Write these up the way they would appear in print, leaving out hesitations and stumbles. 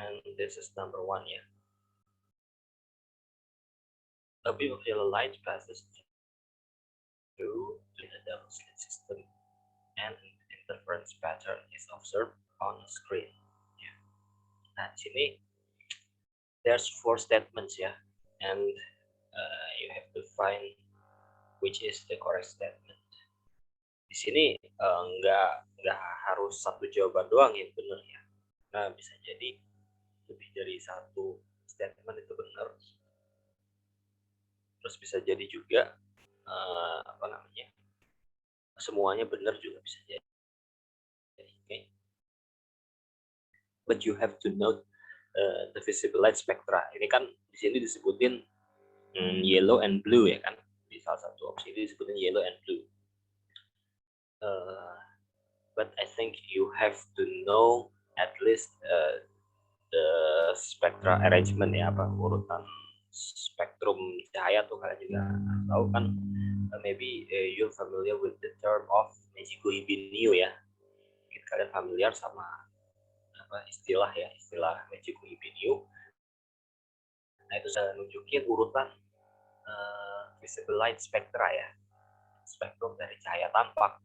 and this is number 1 ya. A beam of yellow light passes through the double slit system and interference pattern is observed on the screen. Ya. Nah, di sini there's 4 statements ya, and you have to find which is the correct statement. Di sini nggak harus satu jawaban doang yang benar ya. Nah, bisa jadi lebih dari satu statement itu benar. Terus bisa jadi juga semuanya benar juga bisa jadi. Okay. But you have to note the visible light spectra. Ini kan di sini disebutin yellow and blue ya kan. Di salah satu opsi ini disebutin yellow and blue. But I think you have to know at least the spectra arrangement ya, apa urutan spektrum cahaya tuh kalian juga tahu kan. Maybe you're familiar with the term of Meiji Kuibinio ya. Mungkin kalian familiar sama istilah Meiji Kuibinio. Nah, itu saya nunjukin urutan visible light spectra ya, spektrum dari cahaya tampak,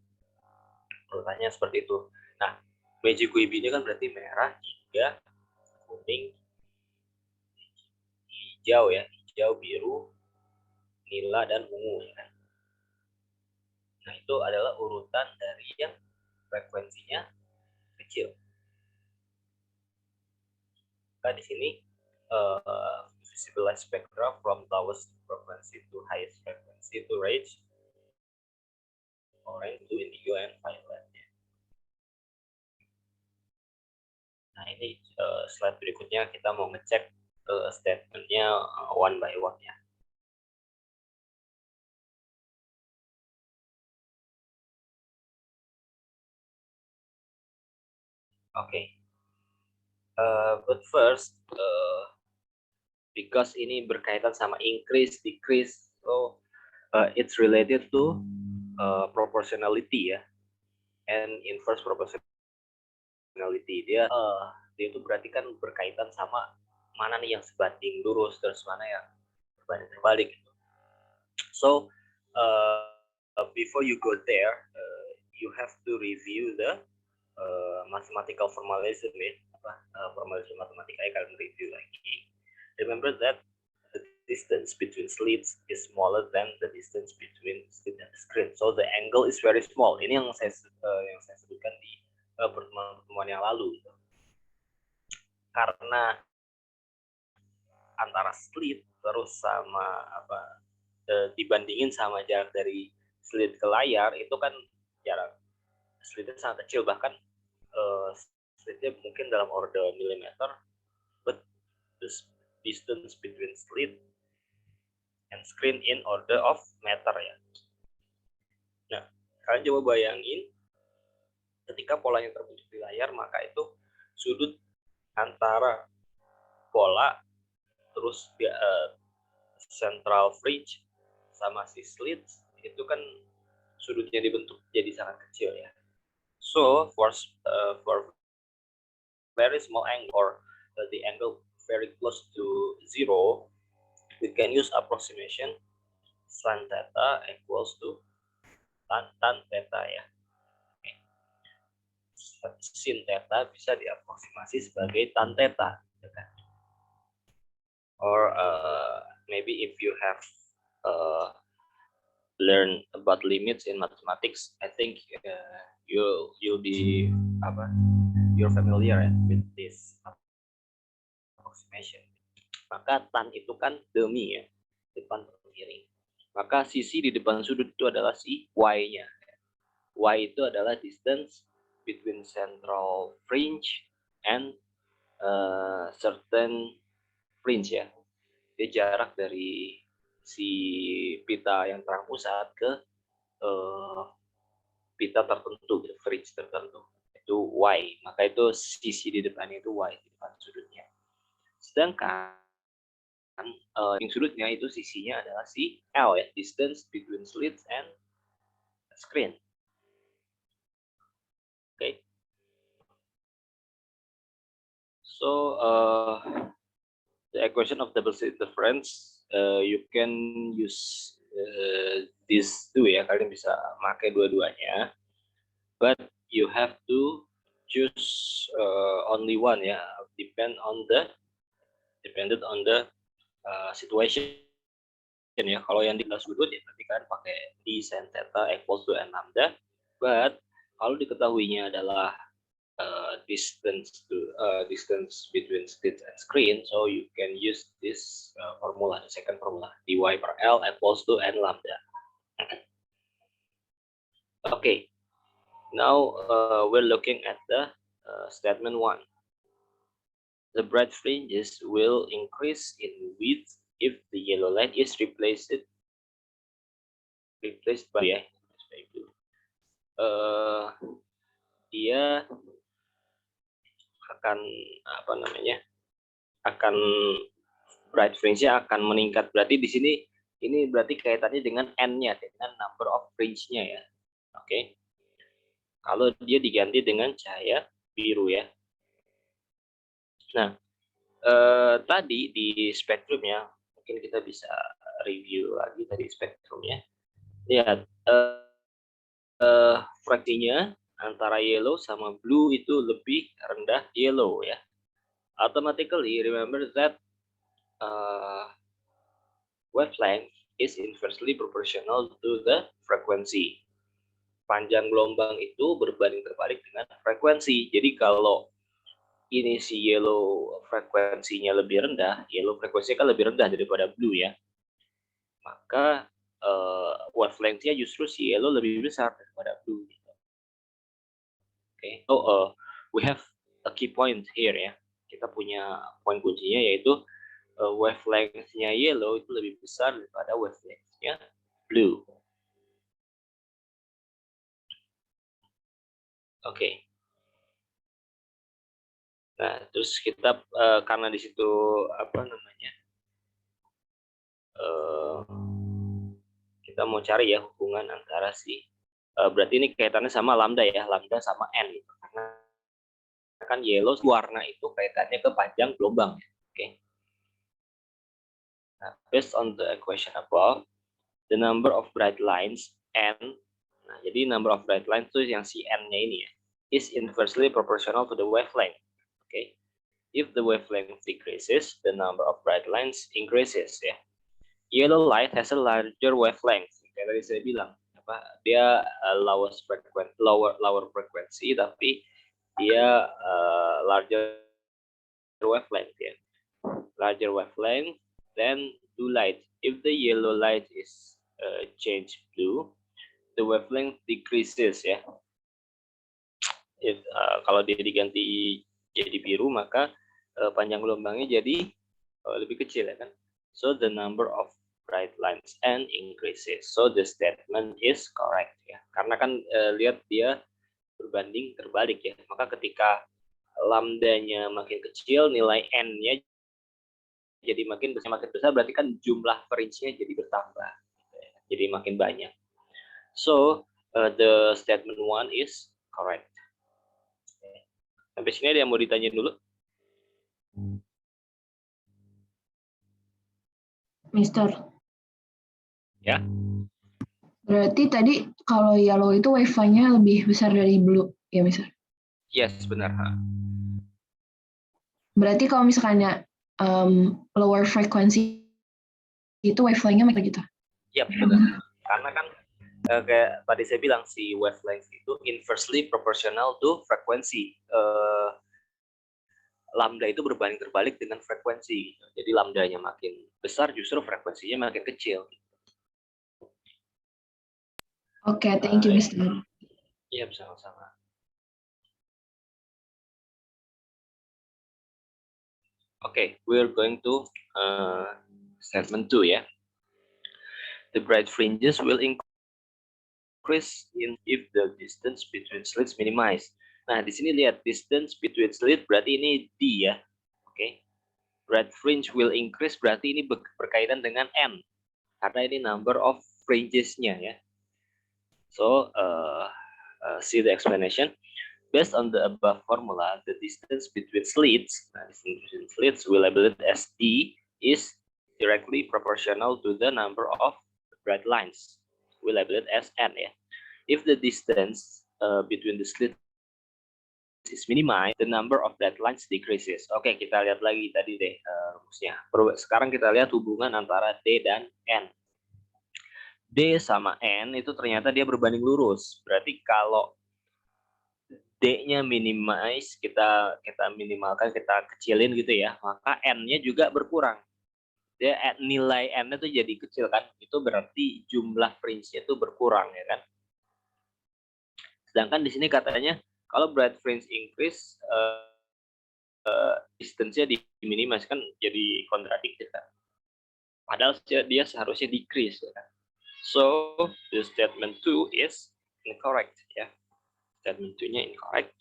urutannya seperti itu. Nah, Meiji Kuibinio kan berarti merah, jingga, kuning, hijau ya, hijau, biru, nila, dan ungu ya kan. Nah, itu adalah urutan dari yang frekuensinya kecil. Nah, di sini visible light spectra from lowest frequency to highest frequency to range orange to indigo and violet. Nah, ini slide berikutnya kita mau ngecek statementnya one by one ya. Okay. But first, because ini berkaitan sama increase, decrease, so it's related to proportionality ya, and inverse proportionality. Dia itu berarti kan berkaitan sama mana nih yang sebanding lurus, terus mana yang berbanding terbalik. So before you go there, you have to review the mathematical formalism ya, formalism matematika kalian review lagi. Remember that the distance between slits is smaller than the distance between slit and screen. So the angle is very small. Ini yang saya sebutkan di pertemuan yang lalu. Karena antara slit terus sama dibandingin sama jarak dari slit ke layar, itu kan jarak slitnya sangat kecil, bahkan slitnya mungkin dalam order milimeter, but the distance between slit and screen in order of meter ya. Nah, kalian coba bayangin ketika polanya terbentuk di layar, maka itu sudut antara pola terus central fringe sama si slit itu kan sudutnya dibentuk jadi sangat kecil ya. So for very small angle or the angle very close to zero, we can use approximation sin theta equals to tan theta ya. Sin theta bisa diapproximasi sebagai tan theta. Or maybe if you have learn about limits in mathematics, I think you'll be you're familiar with this approximation. Maka tan itu kan demi ya, depan miring. Maka sisi di depan sudut itu adalah si y-nya. Y itu adalah distance between central fringe and certain fringe ya. Dia jarak dari si pita yang terang pusat ke pita tertentu, fringe tertentu. Itu y. Maka itu sisi di depannya itu y, di depan sudutnya. Sedangkan yang sudutnya itu sisinya adalah si L ya, distance between slits and screen. Oke. So the equation of double slit difference, you can use these two ya, kalian bisa pakai dua-duanya, but you have to choose only one ya, dependent on the situation ya. Kalau yang di sudut ya nanti kalian pakai d sin theta equals to n lambda, but kalau diketahuinya adalah distance between slit and screen, so you can use this formula, the second formula, dy per L equals to n lambda. Okay, now we're looking at the statement 1. The bright fringes will increase in width if the yellow light is replaced by blue. Dia akan akan bright fringe-nya akan meningkat. Berarti di sini ini berarti kaitannya dengan n-nya, dengan number of fringe-nya ya. Oke. Kalau dia diganti dengan cahaya biru ya. Nah, tadi di spektrumnya mungkin kita bisa review lagi tadi spektrumnya. Lihat fraksinya antara yellow sama blue itu lebih rendah yellow ya. Automatically remember that wavelength is inversely proportional to the frequency. Panjang gelombang itu berbanding terbalik dengan frekuensi. Jadi kalau ini si yellow frekuensinya lebih rendah, yellow frekuensinya kan lebih rendah daripada blue ya. Maka wavelength-nya justru si yellow lebih besar daripada blue. Okay. So we have a key point here ya. Kita punya poin kuncinya yaitu wavelength-nya yellow itu lebih besar daripada wavelength-nya blue. Oke. Okay. Nah, terus kita karena di situ kita mau cari ya hubungan antara berarti ini kaitannya sama lambda ya, lambda sama n gitu. Karena kan yellow warna itu kaitannya ke panjang gelombang ya. Oke. Okay. Nah, based on the equation above, the number of bright lines n. Nah, jadi number of bright lines itu yang si n-nya ini ya, is inversely proportional to the wavelength. Oke. Okay. If the wavelength decreases, the number of bright lines increases ya. Yellow light has a larger wavelength. Kayak tadi saya bilang, dia lower frequency tapi dia larger wavelength ya. Larger wavelength than blue light. If the yellow light is changed blue, the wavelength decreases ya. If kalau dia diganti jadi biru, maka panjang gelombangnya jadi lebih kecil ya kan. So the number of bright lines n increases. So the statement is correct ya. Karena kan lihat dia berbanding terbalik ya. Maka ketika lambdanya makin kecil, nilai n-nya jadi makin besar, berarti kan jumlah fringe-nya jadi bertambah. Jadi makin banyak. So the statement 1 is correct. Sampai sini ada yang mau ditanya dulu? Mister. Ya. Berarti tadi kalau yellow itu wavelength-nya lebih besar dari blue, ya Mister? Yes, benar. Berarti kalau misalnya lower frequency itu wavelength-nya macam gitu? Iya, benar. Karena kan kayak tadi saya bilang si wavelength itu inversely proportional to frekuensi. Lambda itu berbanding terbalik dengan frekuensi. Jadi lambdanya makin besar, justru frekuensinya makin kecil. Oke, thank you, Mister. Iya, sama-sama. Okay, we're going to statement 2 ya. The bright fringes will increase if the distance between slits minimized. Nah, di sini lihat distance between slit berarti ini D ya. Oke. Okay. Bright fringe will increase berarti ini berkaitan dengan N. Karena ini number of fringes-nya ya. So, see the explanation. Based on the above formula, the distance between slits, we label it as D, is directly proportional to the number of bright lines. We label it as N ya. If the distance between the slits is minimized, the number of bright lines decreases. Oke, kita lihat lagi tadi deh rumusnya. Sekarang kita lihat hubungan antara D dan N. D sama N itu ternyata dia berbanding lurus. Berarti kalau D-nya minimize, kita minimalkan, kita kecilin gitu ya, maka N-nya juga berkurang. Dia nilai N-nya tuh jadi kecil kan, itu berarti jumlah fringe-nya itu berkurang ya kan. Sedangkan di sini katanya kalau bright fringe increase, distance-nya di-minimize kan, jadi kontradiktif kan. Padahal dia seharusnya decrease ya kan. So, the statement 2 is incorrect ya. Statement 2-nya incorrect.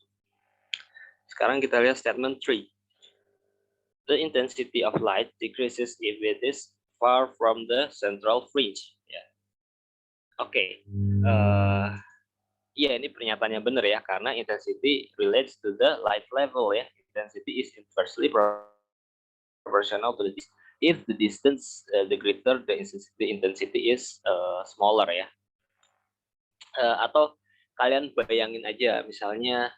Sekarang kita lihat statement 3. The intensity of light decreases if it is far from the central fringe. Ya. Oke. Ya, ini pernyataannya benar ya, karena intensity relates to the light level ya. Intensity is inversely proportional to the distance. If the distance the greater, the intensity is smaller ya. Atau kalian bayangin aja, misalnya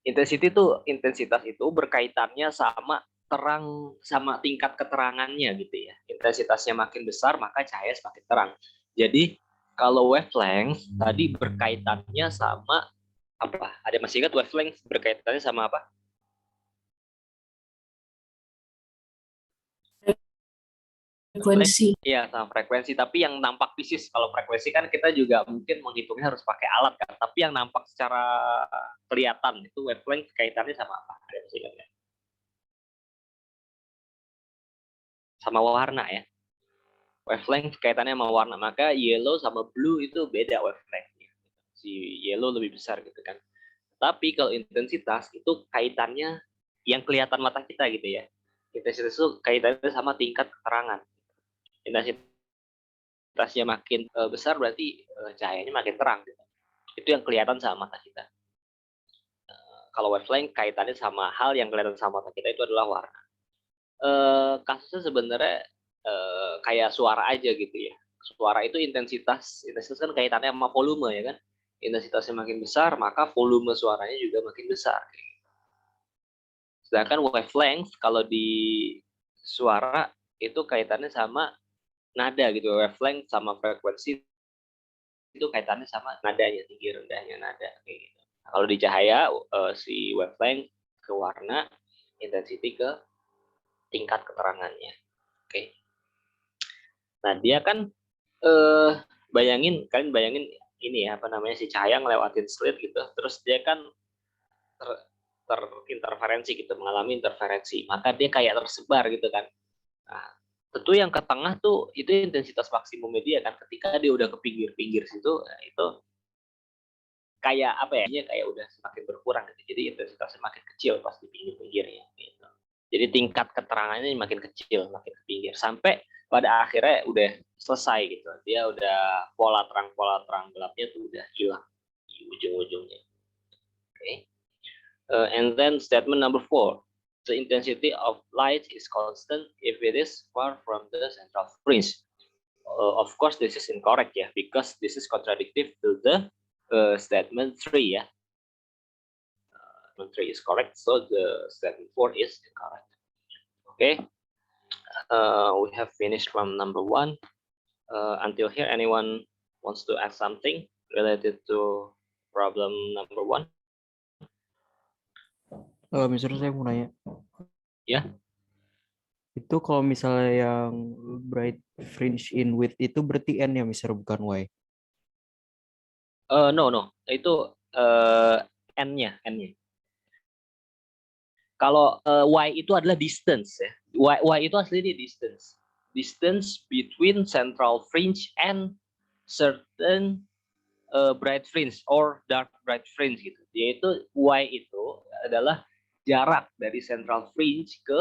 intensitas itu berkaitannya sama terang, sama tingkat keterangannya gitu ya. Intensitasnya makin besar maka cahaya semakin terang. Jadi kalau wavelength tadi berkaitannya sama apa? Ada masih ingat wavelength berkaitannya sama apa? Frekuensi. Iya, sama frekuensi. Tapi yang nampak fisik, kalau frekuensi kan kita juga mungkin menghitungnya harus pakai alat kan. Tapi yang nampak secara kelihatan itu wavelength kaitannya sama apa? Ada masih ingat nggak? Sama warna ya. Wavelength kaitannya sama warna. Maka yellow sama blue itu beda wavelength-nya. Si yellow lebih besar gitu kan. Tapi kalau intensitas itu kaitannya yang kelihatan mata kita gitu ya. Intensitas itu kaitannya sama tingkat keterangan. Intensitasnya makin besar berarti cahayanya makin terang gitu. Itu yang kelihatan sama mata kita. Kalau wavelength kaitannya sama hal yang kelihatan sama mata kita itu adalah warna. Kasusnya sebenarnya kayak suara aja gitu ya. Suara itu intensitas kan kaitannya sama volume ya kan. Intensitasnya makin besar maka volume suaranya juga makin besar. Sedangkan wavelength kalau di suara itu kaitannya sama nada gitu. Wavelength sama frekuensi itu kaitannya sama nadanya, tinggi rendahnya nada kayak gitu. Nah, kalau di cahaya si wavelength ke warna, intensity ke tingkat keterangannya. Oke. Nah, dia kan kalian bayangin ini ya, apa namanya, si cahaya ngelewatin slit gitu. Terus dia kan terinterferensi gitu, mengalami interferensi. Maka dia kayak tersebar gitu kan. Nah, tentu yang ke tengah tuh itu intensitas maksimum dia kan. Ketika dia udah ke pinggir-pinggir situ, nah, itu kayak apa ya? Kayak udah semakin berkurang gitu. Jadi intensitasnya makin kecil pas di pinggir-pinggirnya gitu. Jadi tingkat keterangannya makin kecil, makin ke pinggir. Sampai pada akhirnya udah selesai gitu. Dia udah pola terang gelapnya tuh udah hilang di ujung-ujungnya. Okay. And then statement number 4. The intensity of light is constant if it is far from the central fringe. Of course, this is incorrect ya, because this is contradictory to the statement 3 ya. Statement 3 is correct, so the statement 4 is incorrect. Okay. We have finished from number 1. Until here, anyone wants to add something related to problem number 1? Misalnya saya mau nanya. Ya. Itu kalau misalnya yang bright fringe in width itu berarti N ya, misalnya bukan Y? No. Itu N-nya. Kalau Y itu adalah distance ya. Y itu aslinya distance. Distance between central fringe and certain bright fringe or dark bright fringe gitu. Yaitu Y itu adalah jarak dari central fringe ke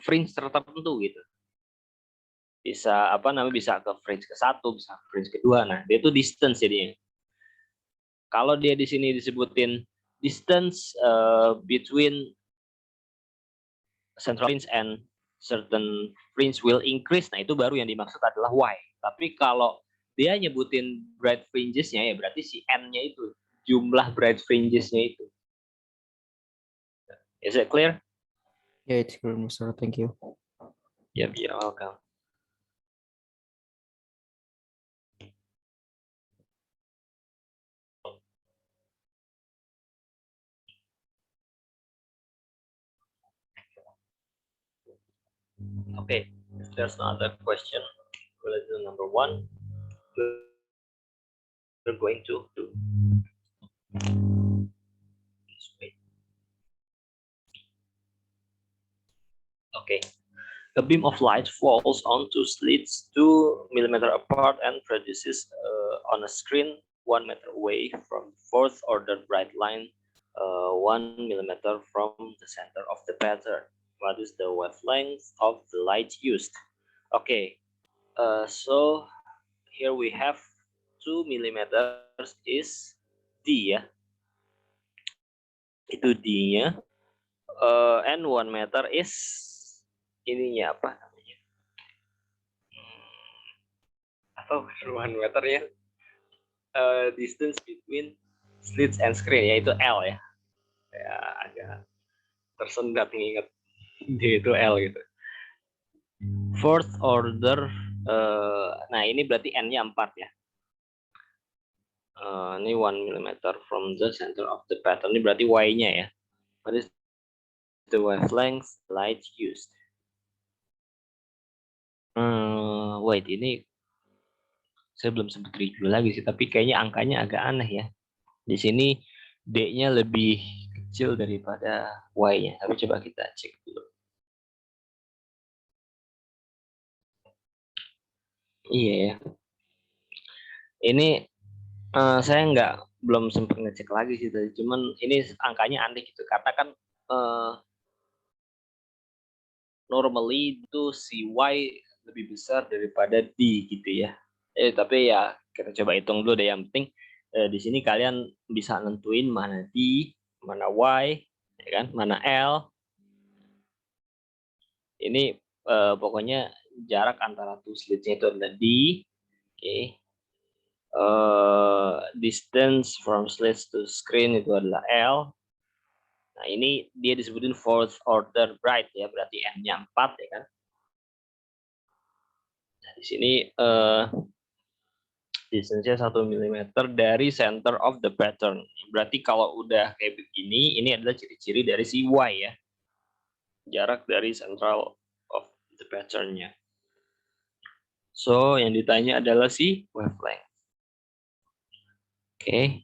fringe tertentu gitu. Bisa bisa ke fringe ke-1, bisa ke fringe ke-2. Nah, dia itu distance jadinya. Kalau dia di sini disebutin distance between central fringe and certain fringe will increase. Nah, itu baru yang dimaksud adalah y. Tapi kalau dia nyebutin bright fringes-nya, ya berarti si n-nya itu, jumlah bright fringes-nya itu. Is it clear? Yeah, it's clear, Mr. Thank you. Yep, you're welcome. Okay, if there's another question related to number 1, we're going to do. Okay, a beam of light falls onto slits 2 millimeter apart and produces on a screen 1 meter away from fourth order bright line 1 millimeter from the center of the pattern. What is the wavelength of the light used? Okay, so here we have 2 millimeters is D ya. Itu D-nya. And 1 meter is ininya apa namanya? Atau 1 meter ya. Distance between slits and screen, yaitu L ya. Ya agak tersendat nginget dia itu L gitu. Fourth order, nah ini berarti N-nya 4 ya. Ini 1 millimeter from the center of the pattern, ini berarti Y-nya ya. What is the wavelength light used? Wait, ini saya belum sempat review lagi sih, tapi kayaknya angkanya agak aneh ya. Di sini D-nya lebih kecil daripada Y-nya, tapi coba kita cek dulu. Iya ya. Ini saya belum sempat ngecek lagi sih tadi, cuman ini angkanya aneh gitu karena kan normally itu si Y lebih besar daripada D gitu ya. Tapi ya kita coba hitung dulu deh, yang penting di sini kalian bisa nentuin mana D, mana Y, ya kan, mana L. Ini pokoknya jarak antara two slits-nya itu adalah D. Oke. Distance from slits to screen itu adalah L. Nah, ini dia disebutin fourth order bright ya, berarti N-nya 4 ya kan. Nah, di sini distance-nya 1 mm dari center of the pattern. Berarti kalau udah kayak begini, ini adalah ciri-ciri dari si Y ya. Jarak dari central of the pattern-nya. So, yang ditanya adalah si wavelength. Oke.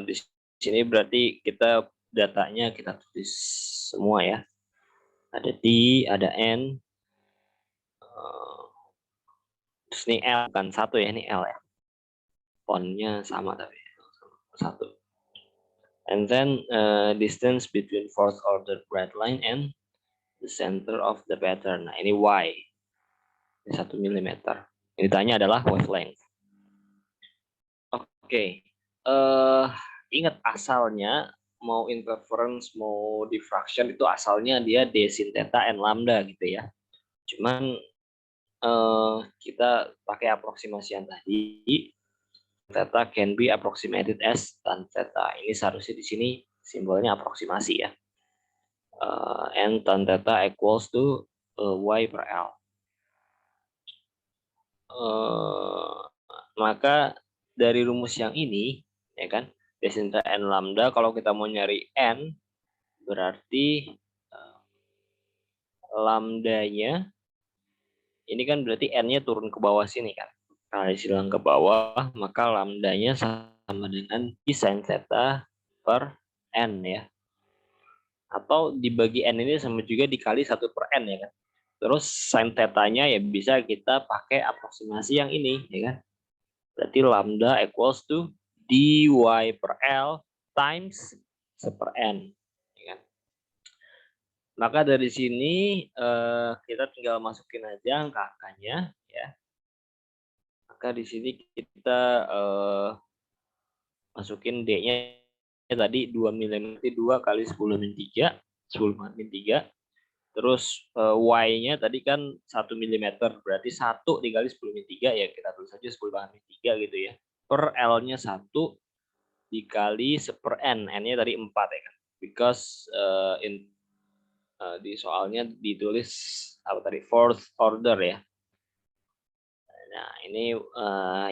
Di sini berarti kita datanya kita tulis semua ya. Ada D, ada N. Terus ini L, bukan 1 ya, ini L ya. Font-nya sama tapi 1. And then distance between fourth order bright line and the center of the pattern. Nah, ini Y. Ini 1 mm. Yang ditanya adalah wavelength. Oke. Ingat asalnya mau interference, mau diffraction itu asalnya dia D sin theta N lambda gitu ya. Cuman kita pakai aproksimasi yang tadi. Theta can be approximated as tan theta. Ini seharusnya di sini simbolnya aproksimasi ya. And tan theta equals to Y per L. Maka dari rumus yang ini, ya kan, D sin theta N lambda, kalau kita mau nyari N, berarti lambdanya, ini kan berarti N-nya turun ke bawah sini kan. Kalau disilang ke bawah, maka lambdanya sama dengan I sin theta per N ya. Atau dibagi N ini sama juga dikali 1 per N ya kan. Terus sin theta-nya ya bisa kita pakai aproksimasi yang ini ya kan. Berarti lambda equals to dy per L times 1 per N. Ya kan? Maka dari sini kita tinggal masukin aja angka-angkanya ya. Maka di sini kita masukin D-nya tadi 2 mm 2 kali 10 min 3, 10 min 3. Terus Y-nya tadi kan 1 mm, berarti 1 dikali 10 min 3 ya kita tulis saja 10 min 3 gitu ya. Per L-nya 1 dikali per N, N-nya tadi 4 ya kan. Because di soalnya ditulis apa tadi fourth order ya. Nah ini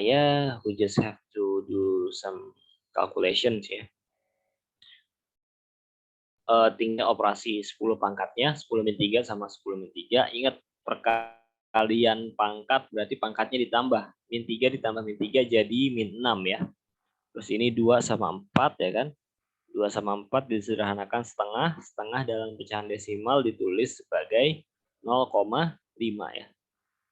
ya we just have to do some calculations ya. Tinggal operasi 10 pangkatnya, 10 min 3 sama 10 min 3. Ingat perkalian pangkat berarti pangkatnya ditambah. Min 3 ditambah min 3 jadi min 6 ya. Terus ini 2 sama 4 ya kan. 2 sama 4 disederhanakan setengah. Setengah dalam pecahan desimal ditulis sebagai 0,5 ya.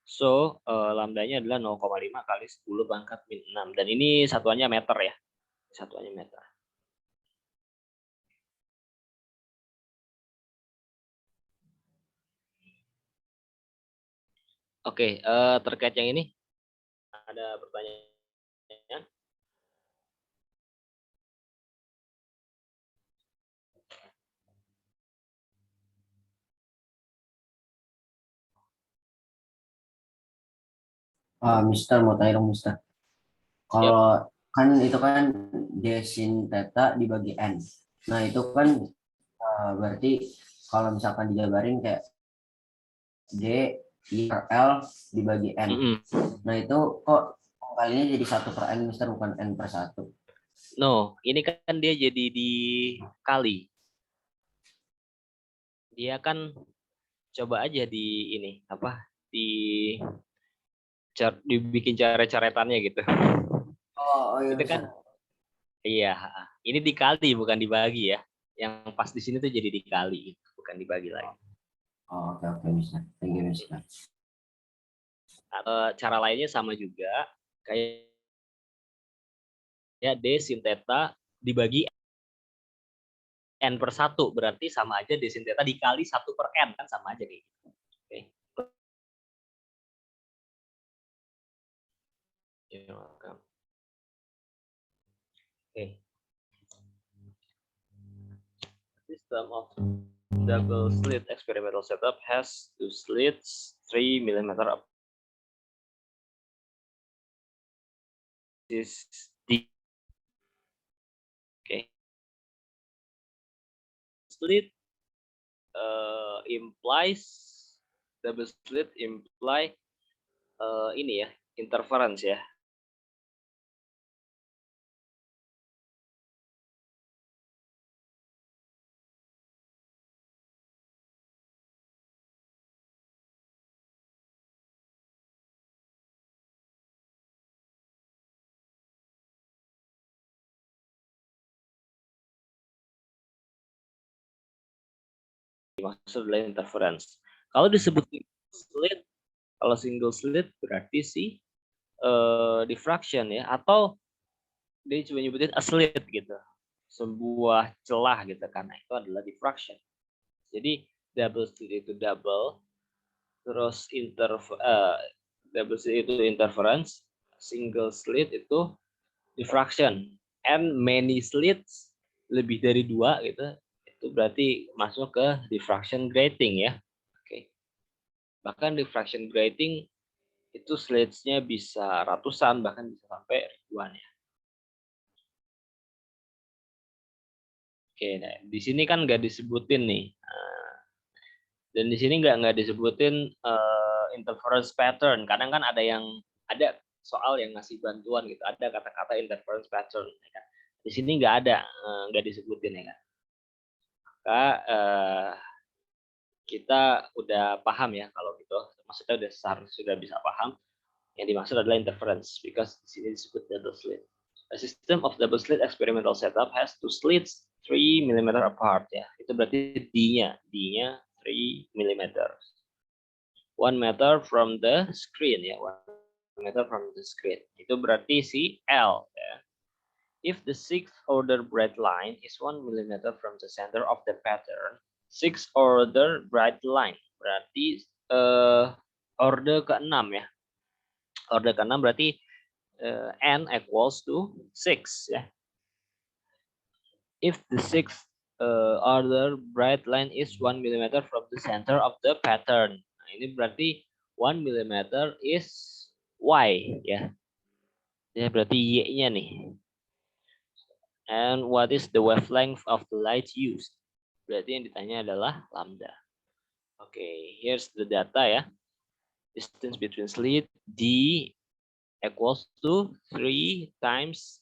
So, lambdanya adalah 0,5 kali 10 pangkat min 6. Dan ini satuannya meter ya. Satuannya meter. Oke, terkait yang ini ada pertanyaan? Mister mau tanya dong Mister. Kalau kan itu kan D sin theta dibagi N. Nah itu kan berarti kalau misalkan dijabarin kayak D I per L dibagi N. Nah itu kok kalinya jadi 1 per N Mister bukan N per 1. No, ini kan dia jadi dikali. Dia kan coba aja di ini apa dibikin coret-coretannya gitu. Oh iya. Itu kan iya, ini dikali bukan dibagi ya. Yang pas di sini tuh jadi dikali, bukan dibagi lagi. Oh oke Mister. Thank you Mister. Cara lainnya sama juga kayak ya D sin theta dibagi N per 1 berarti sama aja D sin theta dikali 1 per N kan sama aja nih. Oke. Oke. System of double slit experimental setup has 2 slits 3 mm up. This D. Okay. Slit implies double slit imply ini ya interference ya. Maksud adalah interference. Kalau disebut slit, kalau single slit berarti diffraction ya, atau dia cuma nyebutin a slit gitu, sebuah celah gitu, karena itu adalah diffraction. Jadi double slit itu double, terus double slit itu interference, single slit itu diffraction, and many slits lebih dari 2 gitu. Itu berarti masuk ke diffraction grating ya. Oke. Bahkan diffraction grating itu slits-nya bisa ratusan, bahkan bisa sampai ribuan ya. Oke, nah, di sini kan nggak disebutin nih. Dan di sini nggak disebutin interference pattern. Kadang kan ada soal yang ngasih bantuan gitu, ada kata-kata interference pattern. Ya kan? Di sini nggak disebutin ya kan. Maka kita udah paham ya kalau gitu, maksudnya sudah bisa paham yang dimaksud adalah interference because di sini disebut double slit. A system of double slit experimental setup has 2 slits 3 mm apart ya. Itu berarti D-nya 3 mm. 1 meter from the screen ya, 1 meter from the screen. Itu berarti si L ya. If the 6th order bright line is 1 mm from the center of the pattern, 6th order bright line berarti order ke-6 ya. Order ke-6 berarti N equals to 6 ya. if the sixth order bright line is 1 mm from the center of the pattern. Nah, ini berarti 1 mm is Y ya. Ya berarti Y-nya nih. And what is the wavelength of the light used? Berarti yang ditanya adalah lambda. Oke, here's the data ya. Distance between slit D equals to 3 times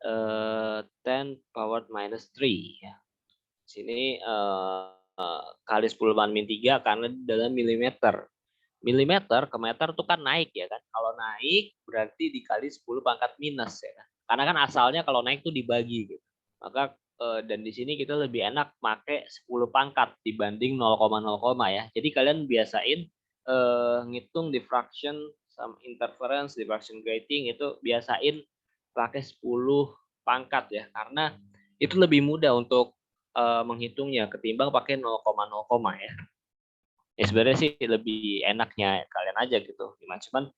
10 power minus 3 ya. Sini kali 10 power min 3 karena dalam milimeter. Milimeter ke meter itu kan naik ya kan. Kalau naik berarti dikali 10 pangkat minus ya kan. Karena kan asalnya kalau naik tuh dibagi gitu. Maka dan di sini kita lebih enak pakai 10 pangkat dibanding 0,0 ya. Jadi kalian biasain ngitung diffraction sama interference, diffraction grating itu biasain pakai 10 pangkat ya. Karena itu lebih mudah untuk menghitungnya ketimbang pakai 0,0 ya. Ya sebenarnya sih lebih enaknya kalian aja gitu. Cuman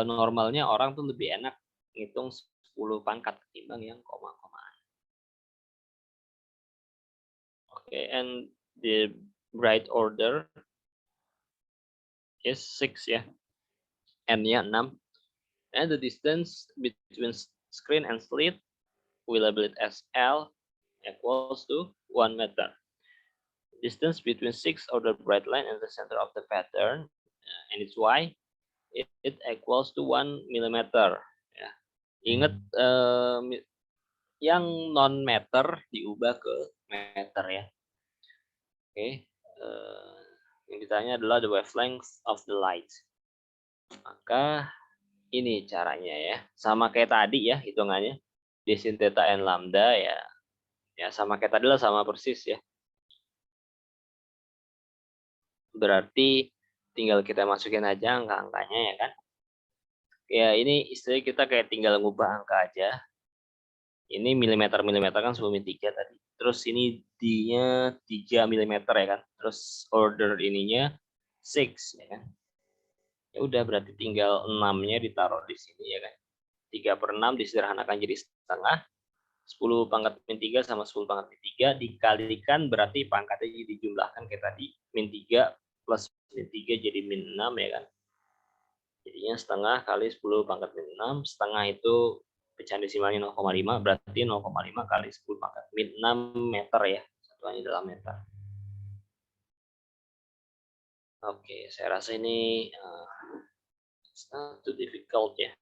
normalnya orang tuh lebih enak ngitung 10 pangkat ketimbang yang koma-komaan. Oke, and the right order is 6 ya. N-nya 6. And the distance between screen and slit, we label it as L, equals to 1 meter. Distance between 6 order bright line and the center of the pattern, and its Y, it equals to 1 millimeter. Ya. Ingat yang non meter diubah ke meter ya. Oke, yang ditanya adalah the wavelength of the light. Maka ini caranya ya, sama kayak tadi ya hitungannya. D sin theta n lambda ya, ya sama kayak tadi lah, sama persis ya. Berarti tinggal kita masukin aja angka-angkanya ya kan. Ya ini istilahnya kita kayak tinggal ngubah angka aja. Ini milimeter kan 10 min 3 tadi. Terus ini D-nya 3 mm ya kan. Terus order ininya 6 ya kan. Ya udah berarti tinggal 6-nya ditaruh di sini ya kan. 3/6 disederhanakan jadi setengah. 10 pangkat min 3 sama 10 pangkat min 3 dikalikan berarti pangkatnya jadi dijumlahkan kayak tadi. Min 3 plus min 3 jadi min 6 ya kan. Jadinya setengah kali 10 pangkat min 6. Setengah itu pecahan desimalnya 0,5 berarti 0,5 kali 10 pangkat min 6 meter ya. Satuannya dalam meter. Oke, saya rasa ini it's not too difficult ya.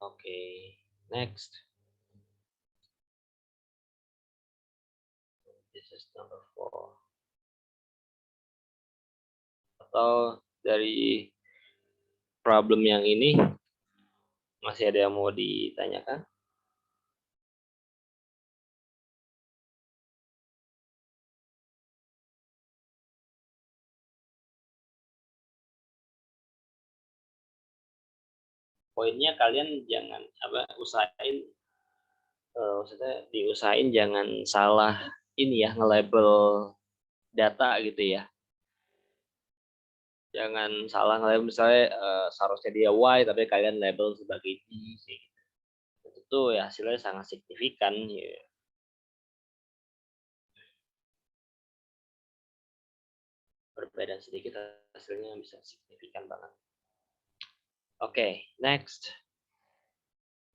Oke, next. This is number 4. Atau dari problem yang ini masih ada yang mau ditanyakan? Poinnya kalian jangan usahain maksudnya diusahain jangan salah ini ya, nge-label data gitu ya. Jangan salah nge-label misalnya seharusnya dia Y tapi kalian label sebagai D gitu. Itu ya hasilnya sangat signifikan ya. Berbeda sedikit hasilnya bisa signifikan banget. Okay, next.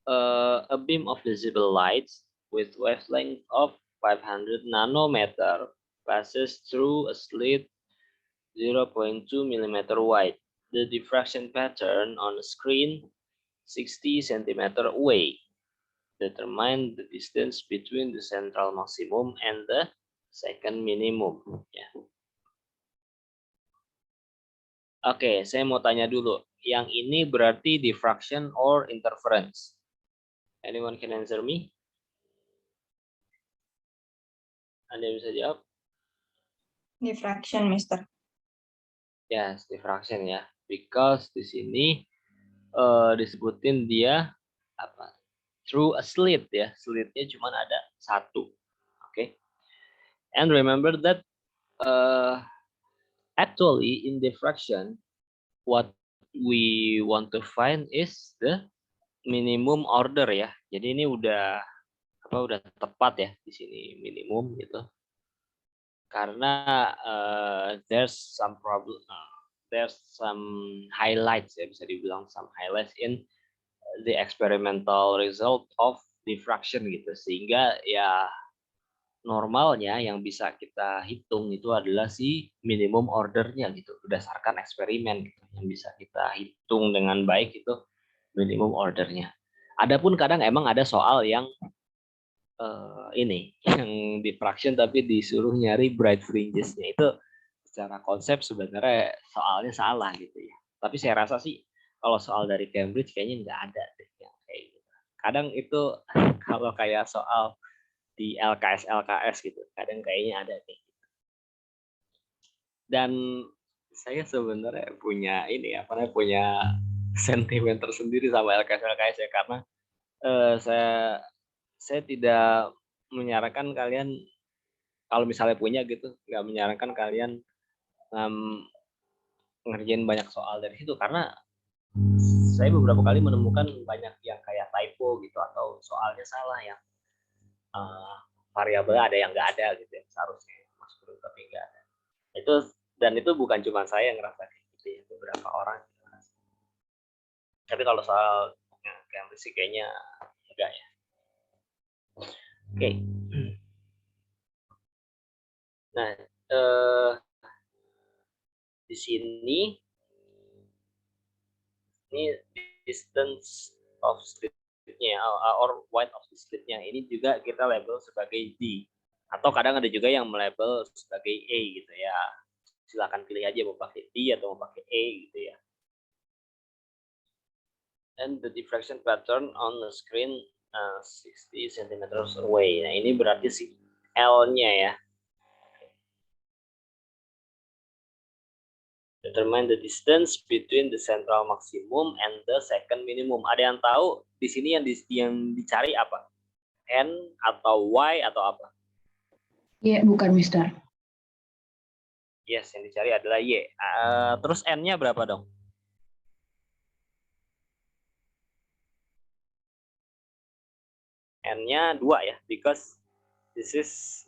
A beam of visible light with wavelength of 500 nanometer passes through a slit 0.2 mm wide. The diffraction pattern on the screen 60 cm away. Determine the distance between the central maximum and the second minimum. Ya. Oke, saya mau tanya dulu. Yang ini berarti diffraction or interference? Anyone can answer me? Anda bisa jawab? Diffraction, Mister. Yes, diffraction ya. Because di sini disebutin dia apa? Through a slit ya. Slitnya cuma ada satu. Oke. And remember that actually in diffraction what we want to find is the minimum order ya. Jadi ini udah tepat ya di sini minimum gitu. Karena there's some problem, there's some highlights ya, bisa dibilang some highlights in the experimental result of diffraction gitu, sehingga ya normalnya yang bisa kita hitung itu adalah si minimum ordernya gitu, berdasarkan eksperimen gitu, yang bisa kita hitung dengan baik itu minimum ordernya. Adapun kadang emang ada soal yang ini yang diffraction tapi disuruh nyari bright fringes-nya, itu secara konsep sebenarnya soalnya salah gitu ya. Tapi saya rasa sih kalau soal dari Cambridge kayaknya nggak ada deh yang kayak gitu. Kadang itu kalau kayak soal di LKS gitu, kadang kayaknya ada nih. Dan saya sebenarnya punya ini ya, punya sentimen tersendiri sama LKS ya, karena saya tidak menyarankan kalian, kalau misalnya punya gitu, nggak menyarankan kalian ngerjain banyak soal dari situ, karena saya beberapa kali menemukan banyak yang kayak typo gitu, atau soalnya salah, yang variabel ada yang nggak ada gitu, yang seharusnya masuk tapi nggak ada. Itu bukan cuma saya yang ngerasa gitu ya, beberapa orang. Tapi kalau soal Cambridge sih kayaknya enggak ya. Oke. Nah, di sini ini distance of slit-nya or width of the slit-nya ini juga kita label sebagai D, atau kadang ada juga yang melabel sebagai A gitu ya. Silakan pilih aja mau pakai D atau mau pakai A gitu ya. And the diffraction pattern on the screen 60 cm away. Nah, ini berarti si L-nya ya. Determine the distance between the central maximum and the second minimum. Ada yang tahu di sini yang dicari apa? N atau Y atau apa? Y, bukan, Mister. Yes, yang dicari adalah Y. Terus N-nya berapa dong? N-nya 2 ya, because this is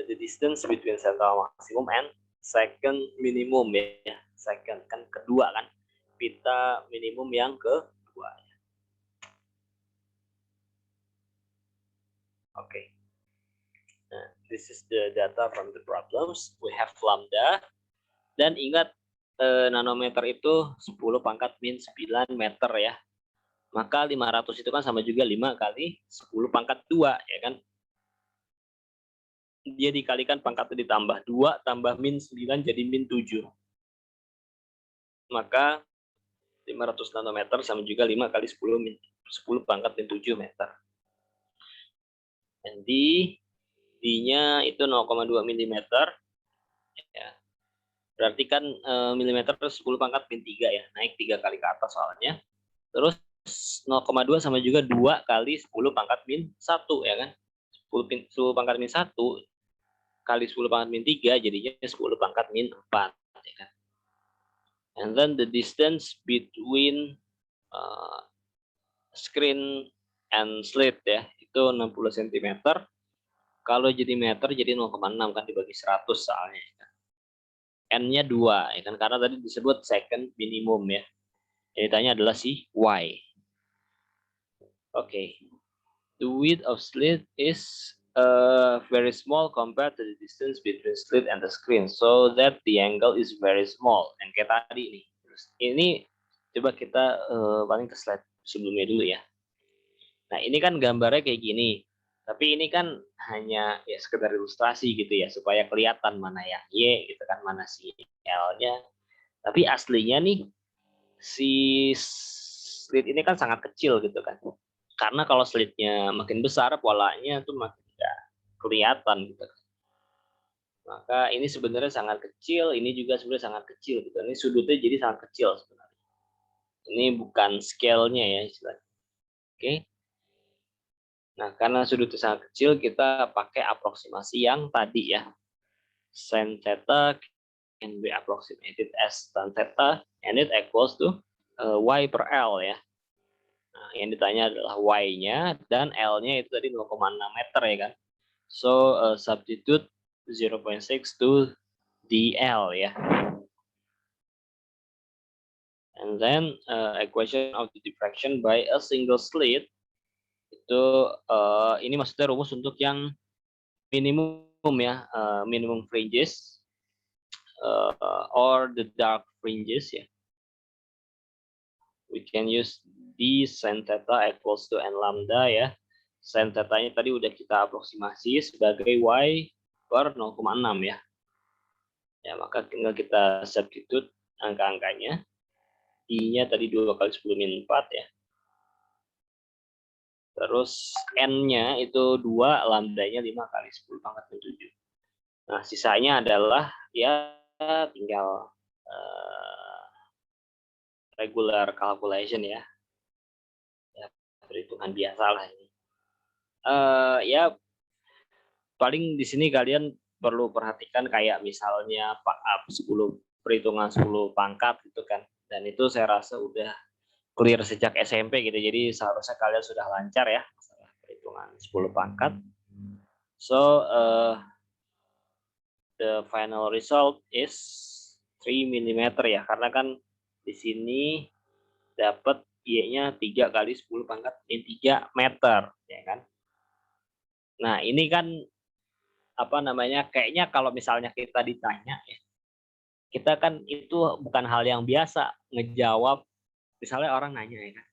the distance between central maximum and second minimum ya. Second kan kedua kan. Pita minimum yang kedua. Oke. Nah, this is the data from the problems. We have lambda. Dan ingat nanometer itu 10 pangkat min 9 meter ya. Maka 500 itu kan sama juga 5 kali 10 pangkat 2 ya kan. Dia dikalikan pangkatnya ditambah 2 tambah min 9 jadi min 7. Maka 500 nanometer sama juga 5 kali 10 pangkat min 7 meter. Dan D-nya itu 0,2 mm. Ya. Berarti kan milimeter 10 pangkat min 3 ya. Naik 3 kali ke atas soalnya. Terus 0,2 sama juga 2 kali 10 pangkat min 1 ya kan. 10 pangkat min 1 kali 10 pangkat min 3 jadinya 10 pangkat min 4 ya kan. And then the distance between screen and slit ya, itu 60 cm. Kalau jadi meter jadi 0,6 kan dibagi 100 soalnya. N-nya 2 ya kan, karena tadi disebut second minimum ya. Yang ditanya adalah si Y. Oke. The width of slit is very small compared to the distance between slit and the screen, so that the angle is very small. Yang kayak tadi nih. Terus ini coba kita paling ke slide sebelumnya dulu ya. Nah, ini kan gambarnya kayak gini. Tapi ini kan hanya ya sekedar ilustrasi gitu ya, supaya kelihatan mana yang Y gitu kan, mana si L-nya. Tapi aslinya nih si slit ini kan sangat kecil gitu kan. Karena kalau slitnya makin besar, polanya tuh makin nggak kelihatan gitu. Maka ini sebenarnya sangat kecil, ini juga sebenarnya sangat kecil gitu. Ini sudutnya jadi sangat kecil sebenarnya. Ini bukan scale-nya ya istilahnya. Oke. Nah, karena sudutnya sangat kecil, kita pakai aproksimasi yang tadi ya. Sin theta can be approximated as tan theta, and it equals to Y per L ya. Nah, yang ditanya adalah Y-nya dan L-nya itu tadi 0,6 meter ya kan. So substitute 0.6 to dl ya. And then equation of the diffraction by a single slit itu ini maksudnya rumus untuk yang minimum ya, minimum fringes or the dark fringes ya. We can use d sin theta equals to n lambda ya. Sin theta-nya tadi udah kita aproksimasi sebagai y per 0,6 ya. Ya, maka tinggal kita substitute angka-angkanya. I-nya tadi 2 kali 10 min 4 ya. Terus N-nya itu 2, lambdanya 5 kali 10 pangkat min 7. Nah, sisanya adalah ya tinggal regular calculation ya. Ya, perhitungan biasa lah ini. Ya paling di sini kalian perlu perhatikan kayak misalnya 10 perhitungan 10 pangkat gitu kan. Dan itu saya rasa udah clear sejak SMP gitu. Jadi seharusnya kalian sudah lancar ya masalah perhitungan 10 pangkat. So the final result is 3 mm ya, karena kan di sini dapat Y-nya 3 kali 10 pangkat min 3 meter ya kan. Nah, ini kan apa namanya? Kayaknya kalau misalnya kita ditanya ya, kita kan itu bukan hal yang biasa ngejawab. Misalnya orang nanya ya kan,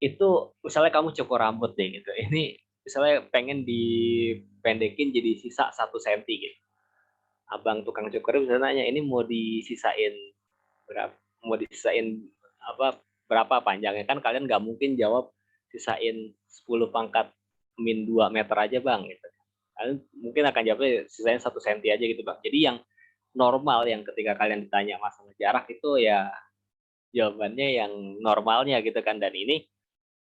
itu misalnya kamu cukur rambut deh gitu. Ini misalnya pengen dipendekin jadi sisa 1 cm gitu. Abang tukang cukur bisa nanya, ini mau disisain berapa? Mau disisain apa? Berapa panjangnya? Kan kalian nggak mungkin jawab sisain 10 pangkat min 2 meter aja bang gitu. Kalian mungkin akan jawabnya sisain 1 cm aja gitu bang. Jadi yang normal yang ketika kalian ditanya masalah jarak itu ya jawabannya yang normalnya gitu kan. Dan ini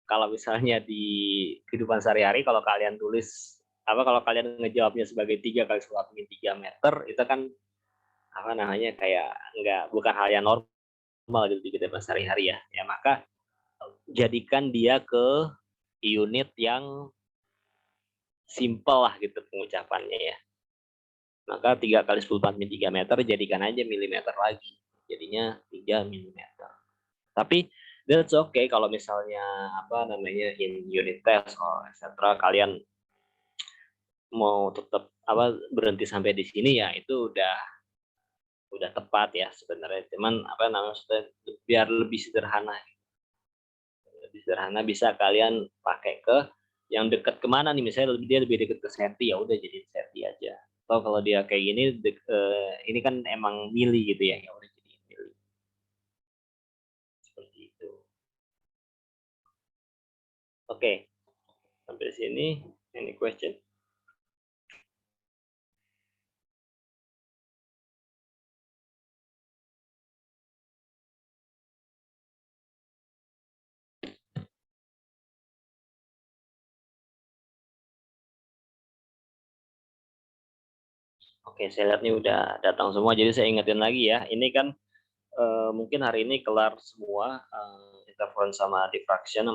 kalau misalnya di kehidupan sehari-hari kalau kalian tulis kalau kalian ngejawabnya sebagai 3 kali 10 min 3 meter itu kan apa namanya kayak bukan hal yang normal gitu di kehidupan sehari-hari ya. Ya maka jadikan dia ke unit yang simple lah gitu pengucapannya ya. Maka 3 kali 10 min 3 meter jadikan aja milimeter lagi. Jadinya 3 milimeter. Tapi that's okay kalau misalnya apa namanya in unit test or etc. kalian mau tetap berhenti sampai di sini ya itu udah tepat ya sebenarnya. Cuman apa namanya biar lebih sederhana bisa kalian pakai ke yang dekat kemana nih, misalnya dia lebih dekat ke senti ya udah jadi senti aja. Atau kalau dia kayak gini ini kan emang mili gitu ya udah jadi mili. Seperti itu. Oke. Sampai sini any question? Oke, saya lihat nih udah datang semua, jadi saya ingetin lagi ya. Ini kan mungkin hari ini kelar semua interference sama diffraction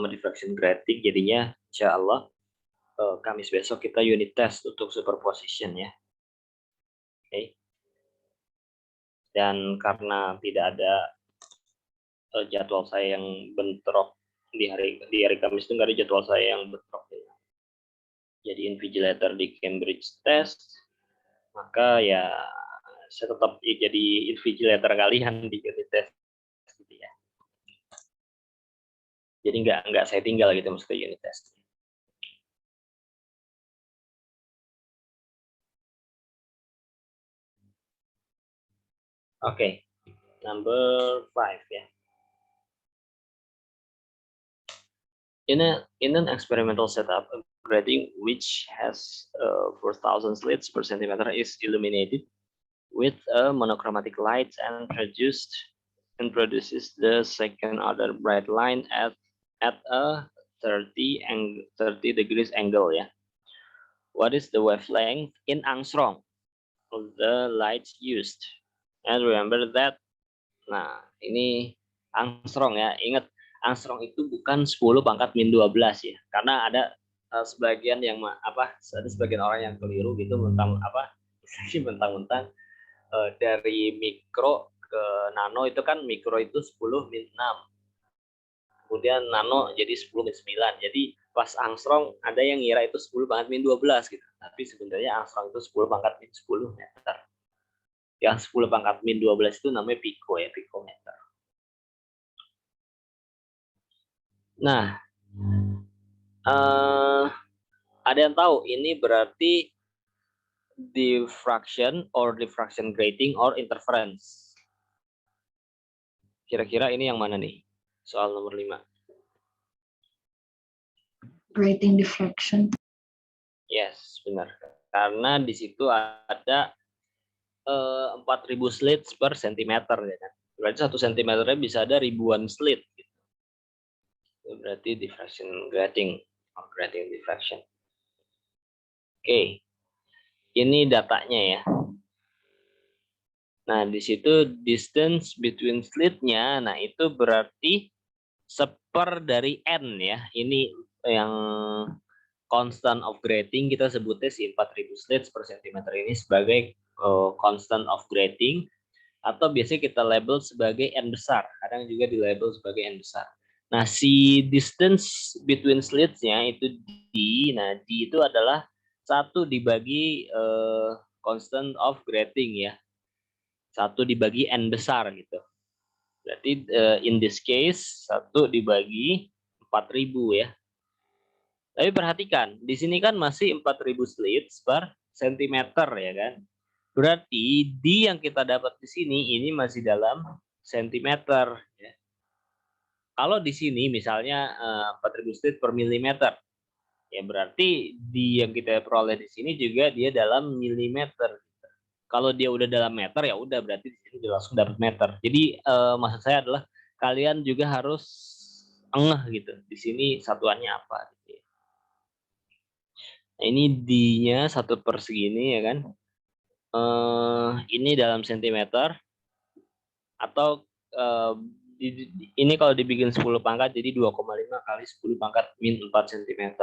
grading. Jadinya insya Allah Kamis besok kita unit test untuk superposition ya. Oke. Dan karena tidak ada jadwal saya yang bentrok di hari Kamis itu nggak ada jadwal saya yang bentrok ya. Jadi invigilator di Cambridge test, maka ya saya tetap jadi invigilator kalian di unit test gitu ya. Jadi nggak saya tinggal gitu maksudnya unit test. Okay, number 5 ya. In an experimental setup, a grating which has 4,000 slits per centimeter is illuminated with a monochromatic light and produces the second order bright line at a 30 degrees angle ya. What is the wavelength in angstrom of the light used? And remember that. Nah, ini Angstrom ya. Ingat, angstrom itu bukan 10 pangkat min 12 ya. Karena ada sebagian yang ada sebagian orang yang keliru gitu mentang-mentang dari mikro ke nano itu kan mikro itu 10 min 6. Kemudian nano jadi 10 min 9. Jadi pas angstrom ada yang ngira itu 10 pangkat min 12 gitu. Tapi sebenarnya angstrom itu 10 pangkat min 10 meter. Yang 10 pangkat min 12 itu namanya piko ya, pikometer. Nah, ada yang tahu ini berarti diffraction or diffraction grating or interference. Kira-kira ini yang mana nih? Soal nomor 5. Grating diffraction. Yes, benar. Karena di situ ada 4.000 slits per sentimeter ya kan. Berarti 1 sentimeternya bisa ada ribuan slit gitu. Itu berarti diffraction grating or grating diffraction. Oke. Ini datanya ya. Nah, di situ distance between slit-nya, nah itu berarti seper dari N ya. Ini yang constant of grating, kita sebutnya si 4.000 slits per centimeter ini sebagai constant of grating, atau biasanya kita label sebagai N besar. Kadang juga di label sebagai N besar. Nah, si distance between slits-nya itu D. Nah, D itu adalah 1 dibagi constant of grating ya. 1 dibagi N besar gitu. Berarti in this case 1 dibagi 4.000 ya. Tapi perhatikan, di sini kan masih 4.000 slits per sentimeter ya kan. Berarti D yang kita dapat di sini ini masih dalam sentimeter ya. Kalau di sini misalnya 4.000 slits per milimeter, ya berarti D yang kita peroleh di sini juga dia dalam milimeter. Kalau dia udah dalam meter ya udah berarti di sini langsung dapat meter. Jadi maksud saya adalah kalian juga harus ngeh gitu. Di sini satuannya apa gitu. Nah, ini D-nya 1 per segini ya kan. Ini dalam sentimeter atau ini kalau dibikin 10 pangkat jadi 2,5 kali 10 pangkat min 4 cm.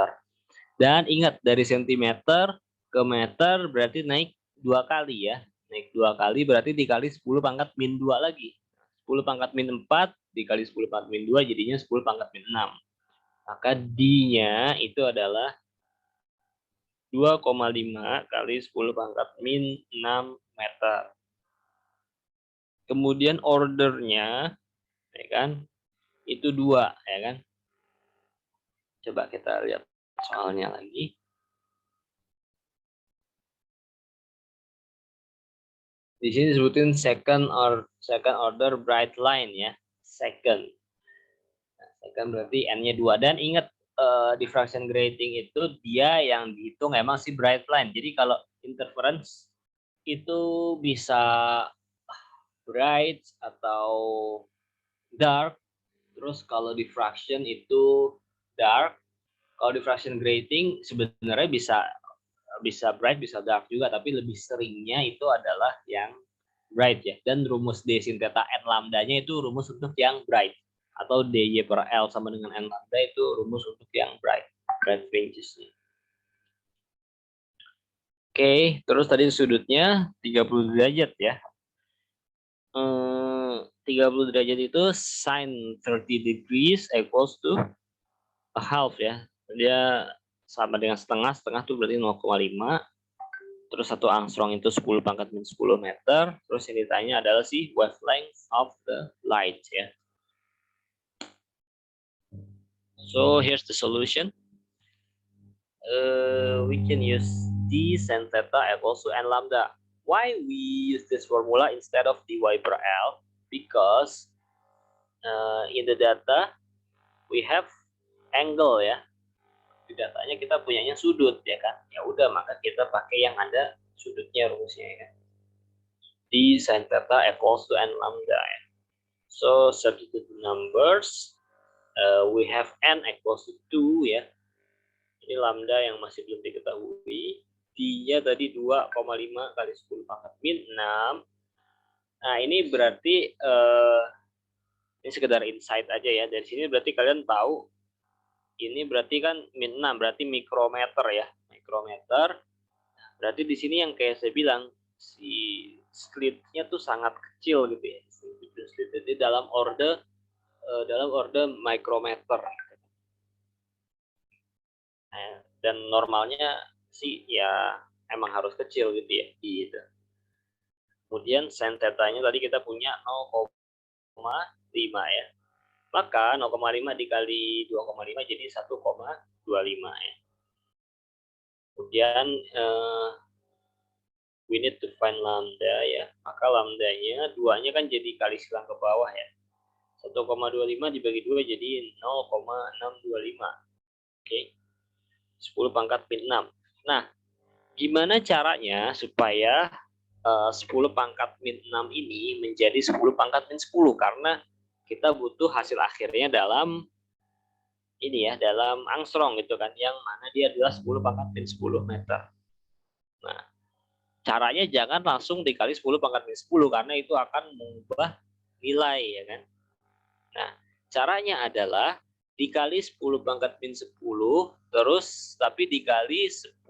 Dan ingat dari sentimeter ke meter berarti naik 2 kali ya. Naik 2 kali berarti dikali 10 pangkat min 2 lagi. 10 pangkat min 4 dikali 10 pangkat min 2 jadinya 10 pangkat min 6. Maka D-nya itu adalah 2,5 kali 10 pangkat min 6 meter. Kemudian ordernya ya kan itu 2 ya kan. Coba kita lihat soalnya lagi. Di sini disebutin second order bright line ya. Second. Nah, second berarti N-nya 2. Dan ingat diffraction grating itu dia yang dihitung emang si bright line. Jadi kalau interference itu bisa bright atau dark. Terus kalau diffraction itu dark. Kalau diffraction grating sebenarnya bisa bright, bisa dark juga, tapi lebih seringnya itu adalah yang bright ya. Dan rumus D sin theta N lambdanya itu rumus untuk yang bright. Atau DY per L sama dengan N lambda itu rumus untuk yang bright fringes-nya. Oke, terus tadi sudutnya 30 derajat ya. 30 derajat itu sin 30 degrees equals to a half ya. Dia sama dengan setengah tuh berarti 0,5. Terus 1 angstrom itu 10 pangkat min 10 meter. Terus yang ditanya adalah si wavelength of the light ya. So here's the solution. We can use D sin theta equals to N lambda. Why we use this formula instead of dy per L? Because in the data we have angle ya. Di datanya kita punyanya sudut ya kan. Ya udah maka kita pakai yang ada sudutnya rumusnya ya kan. D sin theta equals to N lambda ya. So substitute numbers, we have N equals to 2 ya. Ini lambda yang masih belum diketahui. D-nya tadi 2,5 kali 10 pangkat min 6. Nah ini berarti Ini sekedar insight aja ya. Dari sini berarti kalian tahu ini berarti kan min 6 berarti mikrometer ya. Mikrometer. Berarti di sini yang kayak saya bilang si slitnya tuh sangat kecil gitu ya. Jadi dalam order mikrometer. Dan normalnya sih ya emang harus kecil gitu ya. Gitu. Kemudian sin theta-nya tadi kita punya 0,5 ya. Maka 0,5 dikali 2,5 jadi 1,25 ya. Kemudian we need to find lambda ya. Maka lambdanya 2-nya kan jadi kali silang ke bawah ya. 1,25 dibagi 2 jadi 0,625. Oke. 10 pangkat min 6. Nah, gimana caranya supaya 10 pangkat min 6 ini menjadi 10 pangkat min 10? Karena kita butuh hasil akhirnya dalam ini ya, dalam angstrom gitu kan, yang mana dia adalah 10 pangkat min 10 meter. Nah, caranya jangan langsung dikali 10 pangkat min 10 karena itu akan mengubah nilai ya kan. Nah, caranya adalah dikali 10 pangkat min 10 terus tapi dikali 10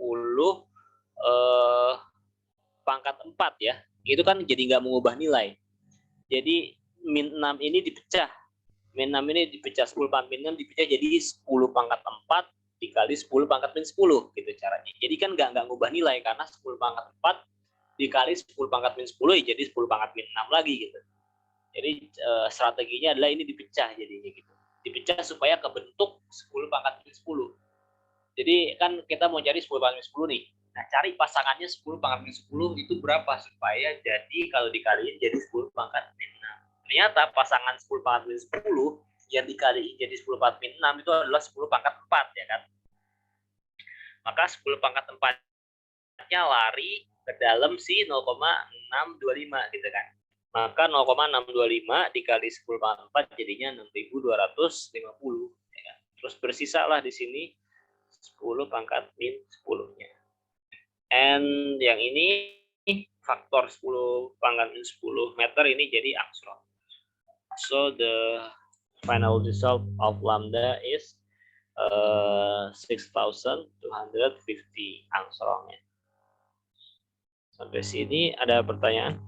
pangkat 4 ya. Itu kan jadi nggak mengubah nilai. Jadi min 6 ini dipecah. Min 6 ini dipecah 10 pangkat min 6 dipecah jadi 10 pangkat 4 dikali 10 pangkat min 10 gitu caranya. Jadi kan nggak ngubah nilai karena 10 pangkat 4 dikali 10 pangkat min 10 ya jadi 10 pangkat min 6 lagi gitu. Jadi strateginya adalah ini dipecah jadinya gitu. Dipecah supaya kebentuk 10 pangkat min 10. Jadi kan kita mau cari 10 pangkat min 10 nih. Nah, cari pasangannya 10 pangkat min 10 itu berapa supaya jadi kalau dikaliin jadi 10 pangkat min 6. Ternyata pasangan 10 pangkat min 10 yang dikaliin jadi 10 pangkat min 6 itu adalah 10 pangkat 4 ya kan. Maka 10 pangkat 4-nya lari ke dalam si 0,625 gitu kan. Maka 0,625 dikali 10 pangkat 4 jadinya 6.250 ya kan. Terus bersisa lah di sini 10 pangkat min 10-nya. And yang ini faktor 10 pangkat min 10 meter ini jadi angstrom. So the final result of lambda is 6.250 angstrom ya. Sampai sini ada pertanyaan?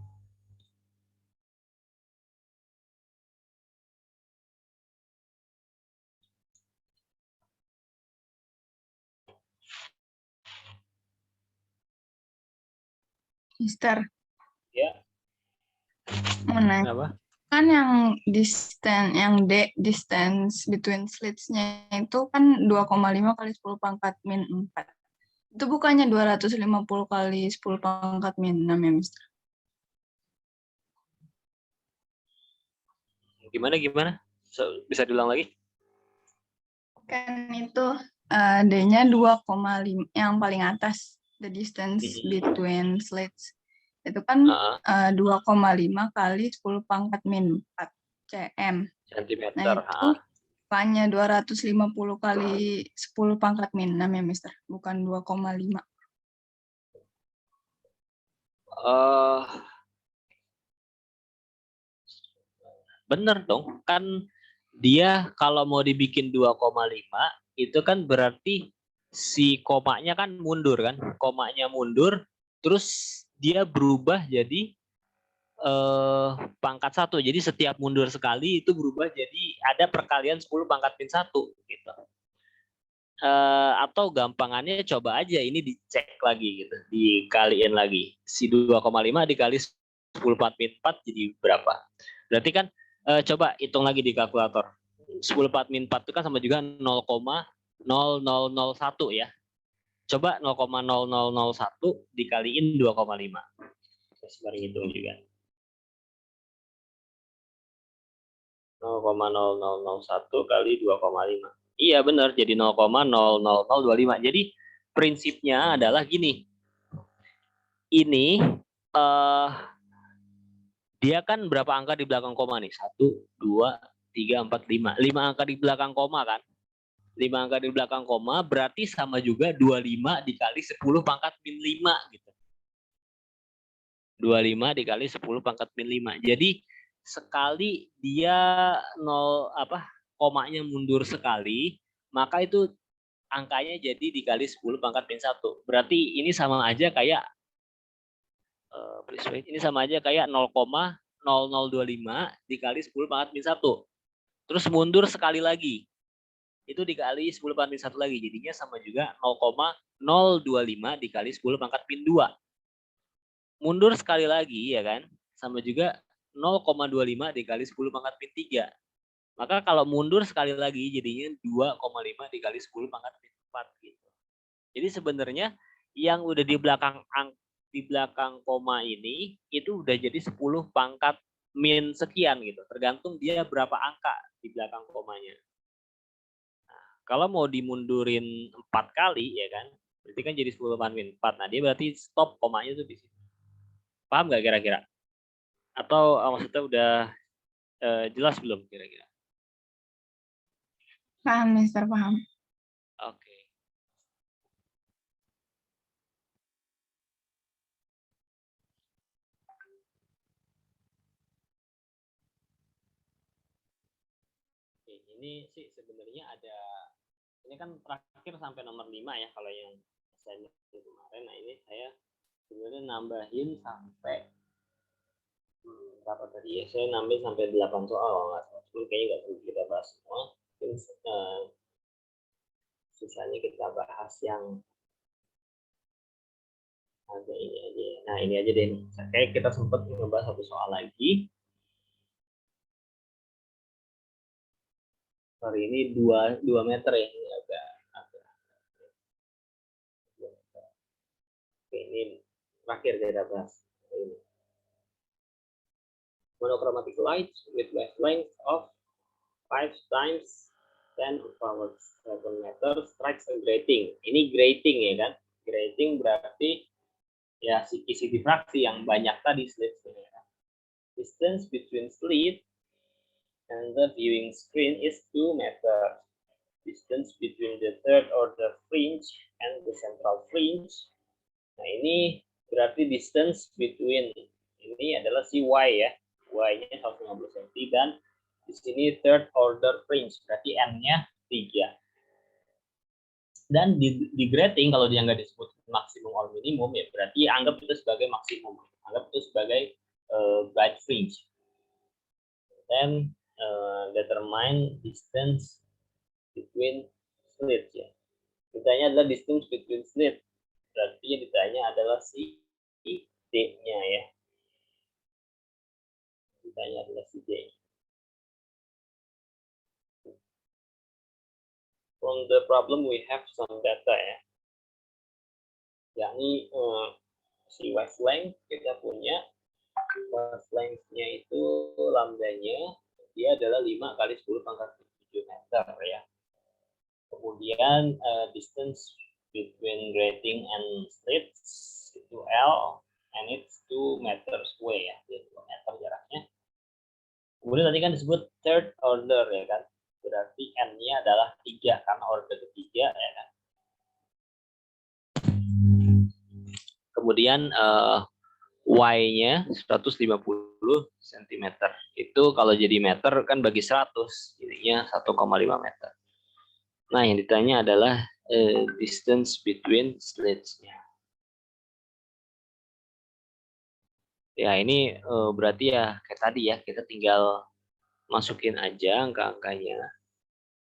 Mister, Ya. mau nanya. Kenapa? Kan yang distance between slits-nya itu kan 2,5 kali 10 pangkat min 4. Itu bukannya 250 kali 10 pangkat min 6 ya, Mister? Gimana? Bisa diulang lagi? Kan itu D-nya 2,5 yang paling atas, the distance between slits. Itu kan 2,5 kali 10 pangkat min 4 cm. Centimeter. Nah, itu bukannya 250 kali 10 pangkat min 6 ya, Mister? Bukan 2,5. Bener dong, kan dia kalau mau dibikin 2,5 itu kan berarti si komanya kan mundur kan, komanya mundur, terus dia berubah jadi pangkat 1. Jadi setiap mundur sekali itu berubah jadi ada perkalian 10 pangkat min 1 gitu. Atau gampangannya coba aja ini dicek lagi gitu, dikaliin lagi. Si 2,5 dikali 10 pangkat min 4 jadi berapa? Berarti kan coba hitung lagi di kalkulator. 10 pangkat min 4 itu kan sama juga 0,0001 ya. Coba 0,0001 dikaliin 2,5. Terus baru hitung juga. 0,0001 kali 2,5. Iya benar, jadi 0,00025. Jadi prinsipnya adalah gini. Ini dia kan berapa angka di belakang koma nih? 1, 2, 3, 4, 5. 5 angka di belakang koma kan? 5 angka di belakang koma berarti sama juga 25 dikali 10 pangkat min 5 gitu. 25 dikali 10 pangkat min 5. Jadi sekali dia komanya mundur sekali, maka itu angkanya jadi dikali 10 pangkat min 1. Berarti ini sama aja kayak ini sama aja kayak 0,0025 dikali 10 pangkat min 1. Terus mundur sekali lagi. Itu dikali 10 pangkat min 1 lagi. Jadinya sama juga 0,025 dikali 10 pangkat min 2. Mundur sekali lagi ya kan? Sama juga 0,25 dikali 10 pangkat min 3. Maka kalau mundur sekali lagi jadinya 2,5 dikali 10 pangkat min 4 gitu. Jadi sebenarnya yang udah di belakang koma ini itu udah jadi 10 pangkat min sekian gitu. Tergantung dia berapa angka di belakang komanya. Nah, kalau mau dimundurin 4 kali ya kan, berarti kan jadi 10 pangkat min 4. Nah, dia berarti stop komanya tuh di situ. Paham nggak kira-kira? Atau maksudnya udah jelas belum kira-kira? Paham, Mister, paham. Oke. Ini sih sebenarnya ini kan terakhir sampai nomor 5 ya kalau yang saya kemarin. Nah ini saya sebenarnya nambahin sampai berapa tadi ya? Saya nambahin sampai 8 soal nggak salah. Kayaknya nggak perlu kita bahas semua. Mungkin sisanya kita bahas yang ada ini aja. Nah ini aja deh. Kayak kita sempat ngebahas satu soal lagi. Sorry, ini 2 meter ya. Ini agak. Oke, ini terakhir kita bahas. Ini. Monochromatic light with wavelength of 5 times 10 to the power 7 meter strikes a grating. Ini grating ya kan? Grating berarti ya sisi diffraksi yang banyak tadi slit sebenarnya. Distance between slit and the viewing screen is 2 meter. Distance between the third order fringe and the central fringe. Nah ini berarti distance between ini adalah si Y ya. Y-nya 150 cm dan di sini third order fringe berarti N-nya 3. Dan di grating kalau dia nggak disebut maksimum or minimum ya berarti anggap itu sebagai maksimum. Anggap itu sebagai bright fringe. Then determine distance between slits ya. Ditanya adalah distance between slits. Berarti yang ditanya adalah si D-nya ya. Ditanya adalah si D. From the problem we have some data ya. Yakni si wavelength kita punya wavelength-nya itu lambdanya dia adalah 5 kali 10 pangkat 7 meter ya. Kemudian distance between grating and slits itu L and it's 2 meters away ya, 2 meter jaraknya. Kemudian tadi kan disebut third order ya kan, berarti N-nya adalah 3 karena order ketiga ya kan. Kemudian Y-nya 150 cm. Itu kalau jadi meter kan bagi 100, jadinya 1,5 meter. Nah, yang ditanya adalah distance between slits-nya. Ya, ini berarti ya kayak tadi ya, kita tinggal masukin aja angka-angkanya.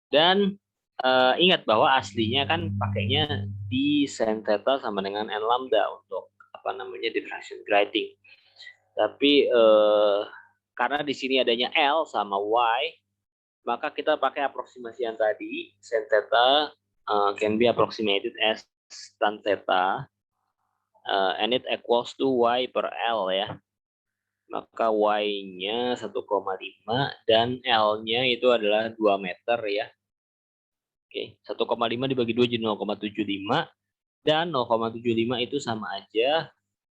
Dan ingat bahwa aslinya kan pakainya di sin theta sama dengan n lambda untuk diffraction grating. Tapi karena di sini adanya L sama Y, maka kita pakai aproksimasi yang tadi, sin theta can be approximated as tan theta, and it equals to Y per L ya. Maka Y-nya 1,5 dan L-nya itu adalah 2 meter ya. Oke, 1,5 dibagi 2 jadi 0,75 dan 0,75 itu sama aja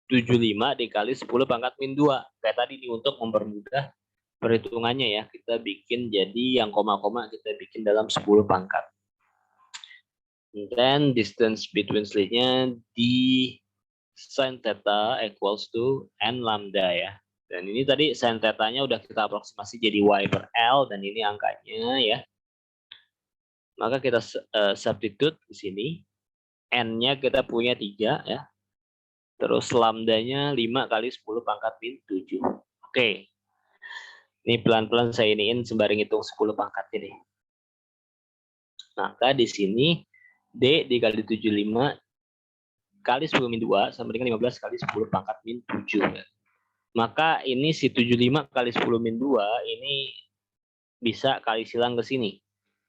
75 dikali 10 pangkat min 2. Kayak tadi ini untuk mempermudah perhitungannya ya. Kita bikin jadi yang koma-koma kita bikin dalam 10 pangkat. Dan distance between slitnya di sin theta equals to n lambda ya. Dan ini tadi sin theta-nya udah kita aproksimasi jadi Y per L, dan ini angkanya ya. Maka kita substitute di sini. N-nya kita punya 3 ya. Terus lambdanya 5 kali 10 pangkat min 7. Oke. Ini pelan-pelan saya iniin sembari ngitung 10 pangkatnya nih. Maka di sini D dikali 75 kali 10 min 2 sama dengan 15 kali 10 pangkat min 7. Maka ini si 75 kali 10 min 2 ini bisa kali silang ke sini.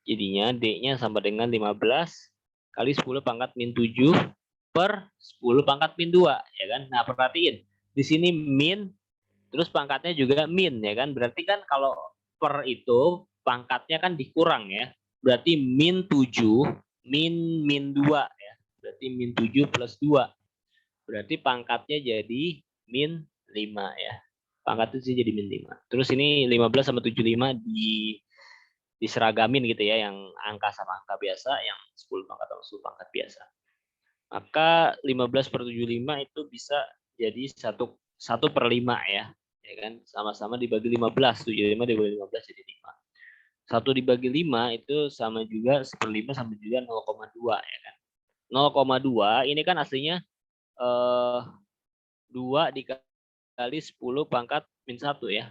Jadinya D-nya sama dengan 15 kali 10 pangkat min 7 per 10 pangkat min 2. Ya kan? Nah, perhatiin. Di sini min, terus pangkatnya juga min. Ya kan? Berarti kan kalau per itu, pangkatnya kan dikurang ya. Berarti min 7, min 2 ya. Berarti min 7 plus 2. Berarti pangkatnya jadi min 5 ya. Pangkat itu jadi min 5. Terus ini 15 sama 75 diseragamin gitu ya, yang angka sama angka biasa, yang 10 pangkat sama 10 pangkat biasa. Maka 15 per 75 itu bisa jadi 1 per 5 ya. Ya kan? Sama-sama dibagi 15. 75 dibagi 15 jadi 5. 1 dibagi 5 itu sama juga 1/5 sama juga 0,2 ya kan. 0,2 ini kan aslinya 2 dikali 10 pangkat min 1 ya.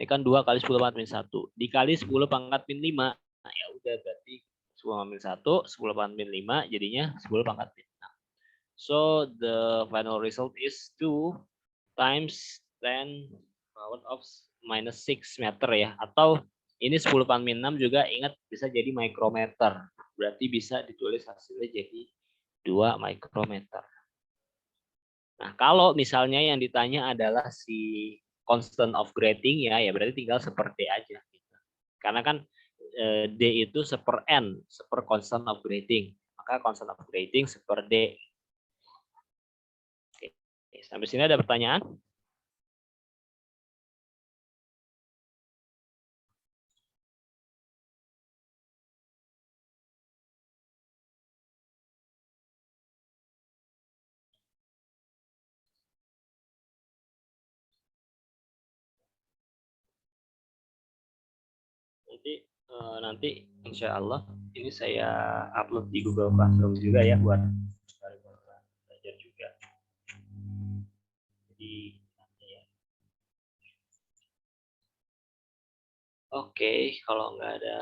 Ini kan 2 kali 10 pangkat min 1. Dikali 10 pangkat min 5. Nah, ya udah berarti 10 pangkat min 1, 10 pangkat min 5 jadinya 10 pangkat min 6. So the final result is 2 times 10 power of minus 6 meter ya. Atau ini 10 pangkat min 6 juga ingat bisa jadi mikrometer. Berarti bisa ditulis hasilnya jadi 2 mikrometer. Nah, kalau misalnya yang ditanya adalah si constant of grading ya berarti tinggal seperti aja. Gitu. Karena kan D itu seper N, seper constant of grading. Maka constant of grading seper D. Oke. Sampai sini ada pertanyaan? Nanti insya Allah ini saya upload di Google Classroom juga ya buat belajar juga. Jadi ya. Oke, kalau nggak ada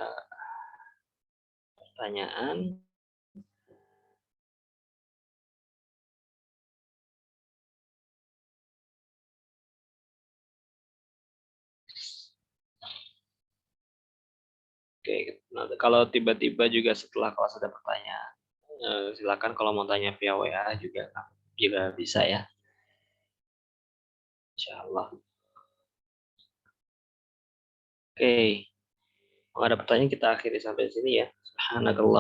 pertanyaan. Oke, nah, kalau tiba-tiba juga setelah kelas ada pertanyaan, silakan kalau mau tanya via WA juga bisa ya. Insya Allah. Oke, kalau ada pertanyaan kita akhiri sampai sini ya. Subhanakallah.